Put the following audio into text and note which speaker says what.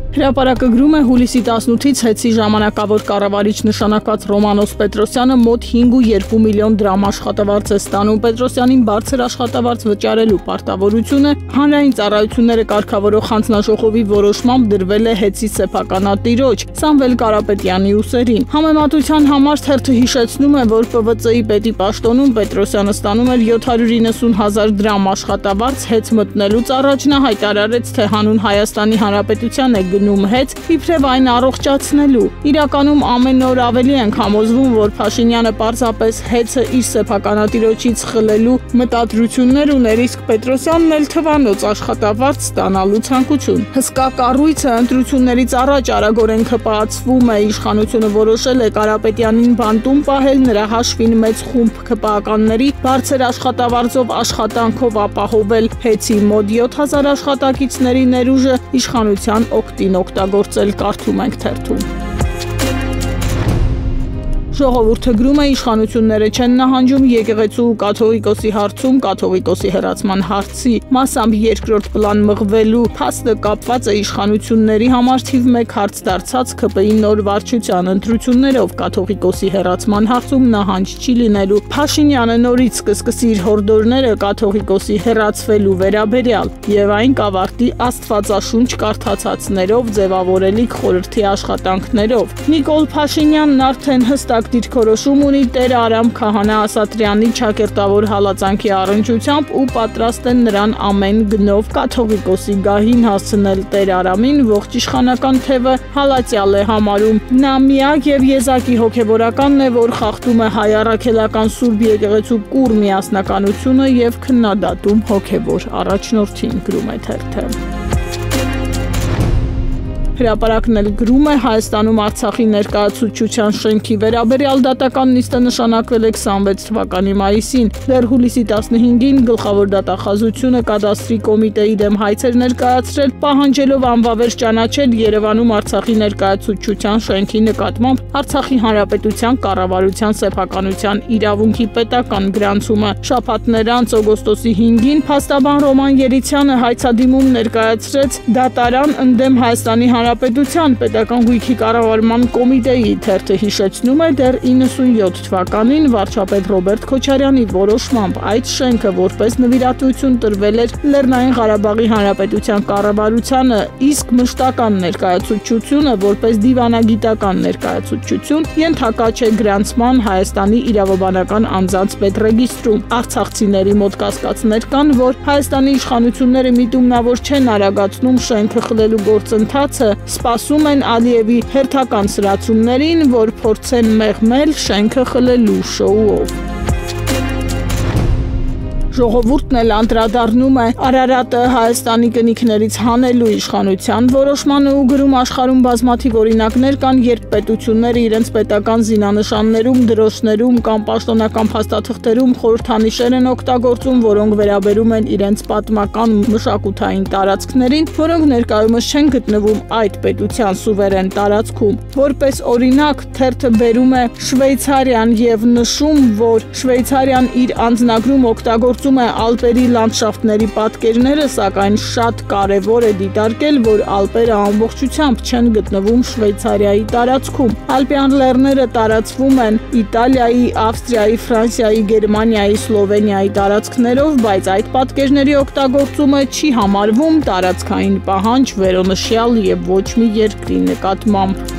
Speaker 1: Հրապարակը գրում է հուլիսի 18-ից ՀԵՑ-ի ժամանակավոր կառավարիչ նշանակված Ռոմանոս Պետրոսյանը մոտ 5.2 միլիոն դրամ աշխատավարձ է ստանում։ Պետրոսյանին բարձր աշխատավարձ վճարելու պարտավորությունը հանրային ծառայությունները կարգավորող հանձնաժողովի որոշմամբ դրվել է ՀԵՑ-ի սեփականատիրոջ Սամվել Կարապետյանի ուսերին։ Համեմատության համար թերթը հիշեցնում է, որ ՊՎԾ-ի պետի պաշտոնում Պետրոսյանը ստանում էր 790,000 դրամ աշխատավարձ, ՀԵՑ մտնելուց առաջ նա հայտարարեց, թե հանուն Հայաստանի Հանրապետության է գնում ՀԵՑ, իբրև այն առողջացնելու։ Իրականում ամեն օր ավելի ենք համոզվում, որ Փաշինյանը պարզապես ՀԵՑ-ը իր սեփականատիրոջից խլելու մտադրություններ ուներ, իսկ Պետրոսյանն էլ թվանոց աշխատավարձ ստանալու ցանկություն։ Հսկա կառույցը ընտրություններից առաջ արագորեն ԿՊԱ-ցվում է, իշխանությունը որոշել է Կարապետյանին բանտում պահել, նրա հաշվին մեծ խումբ ԿՊԱ-ականների բարձր աշխատավարձով աշխատանքով ապահովել ՀԵՑ-ի մոտ 7000 աշխատակիցների ներուժը իշխանության օգտին օգտագործել, կարդում ենք թերթում։ Ժողովուրդը գրում է, իշխանությունները չեն նահանջում եկեղեցու ու կաթողիկոսի հարցում, կաթողիկոսի հեռացման հարցի մասամբ երկրորդ պլան մղվելու փաստը կապված է իշխանությունների համար թիվ 1 հարց դարձած ՔՊ-ի նոր վարչության ընտրություններով, կաթողիկոսի հեռացման հարցում նահանջ չի լինելու։ Փաշինյանը նորից կսկսի իր հորդորները կաթողիկոսի հեռացվելու վերաբերյալ եւ այն կավարտի աստվածաշունչ կարդացածներով, ձևավորելիք խորհրդի աշխատանքներով։ Նիկոլ Փաշինյանն արդեն հստակ դիրքորոշում ունի Տեր Արամ Քահանա Ասատրյանի ճակերտավոր հալածանքի առնչությամբ ու պատրաստ են նրան ամեն գնով կաթողիկոսի գահին հասցնել։ Տեր Արամին ողջ իշխանական թևը հալածյալ է համարում։ Նա միակ եւ եզակի հոգեվորականն է, որ խախտում է հայ առաքելական Սուրբ եկեղեցու կուռ միասնականությունը եւ քննադատում հոգեվոր առաջնորդին, գրում է թերթը։ Հրապարակն էլ գրում է, Հայաստանում Արցախի ներկայացուցչության շենքի վերաբերյալ դատական նիստը նշանակվել է 26 թվականի մայիսին։ Դեռ հուլիսի 15-ին գլխավոր դատախազությունը կադաստրի կոմիտեի դեմ հայցեր ներկայացրել, պահանջելով անվավեր ճանաչել Երևանում Արցախի ներկայացուցչության շենքի նկատմամբ Արցախի Հանրապետության կառավարության սեփականության իրավունքի պետական գրանցումը։ Շաբաթներ անց օգոստոսի 5-ին փաստաբան Ռոման Երիցյանը հայցադիմում ներկայացրեց դատարան ընդդեմ Հայաստանի Հանրապետության պետական գույքի կառավարման կոմիտեի, թերթը հիշեցնում է, դեռ 97 թվականին վարչապետ Ռոբերտ Քոչարյանի որոշմամբ այդ շենքը որպես նվիրատվություն տրվել էր Լեռնային Ղարաբաղի Հանրապետության կառավարությանը, իսկ մշտական ներկայացուցչությունը որպես դիվանագիտական ներկայացուցչություն ենթակա չէ գրանցման Հայաստանի իրավաբանական անձանց պետռեգիստրում։ Արցախցիների մոտ կասկածներ կան, որ Հայաստանի իշխանությունները միտումնավոր չեն արագացնում շենքը խլելու գործընթացը, սպասում են Ալիևի հերթական սրացումներին, որ փորձեն մեղմել շենքը խլելու շոուով։ Ժողովուրդն էլ անդրադառնում է Արարատը Հայաստանի կնիքներից հանելու իշխանության որոշմանը ու գրում աշխարհում բազմաթիվ օրինակներ կան, երբ պետությունները իրենց պետական զինանշաններում, դրոշներում կամ պաշտոնական փաստաթղթերում խորհրդանիշեր են օգտագործում, որոնք վերաբերում են իրենց պատմական մշակութային տարածքներին, որոնք ներկայումս չեն գտնվում այդ պետության սուվերեն տարածքում։ Որպես օրինակ, թերթը բերում է Շվեյցարիան եւ նշում, որ Շվեյցարիան իր անձնագրում օգտագործում է Ալպերի լանդշաֆտների պատկերները, սակայն շատ կարևոր է դիտարկել, որ Ալպերը ամբողջությամբ չեն գտնվում Շվեյցարիայի տարածքում։ Ալպյան լեռները տարածվում են Իտալիայի, Ավստրիայի, Ֆրանսիայի, Գերմանիայի, Սլովենիայի տարածքներով, բայց այդ պատկերների օգտագործումը չի համարվում տարածքային պահանջ վերոնշյալ եւ ոչ մի երկրի նկատմամբ։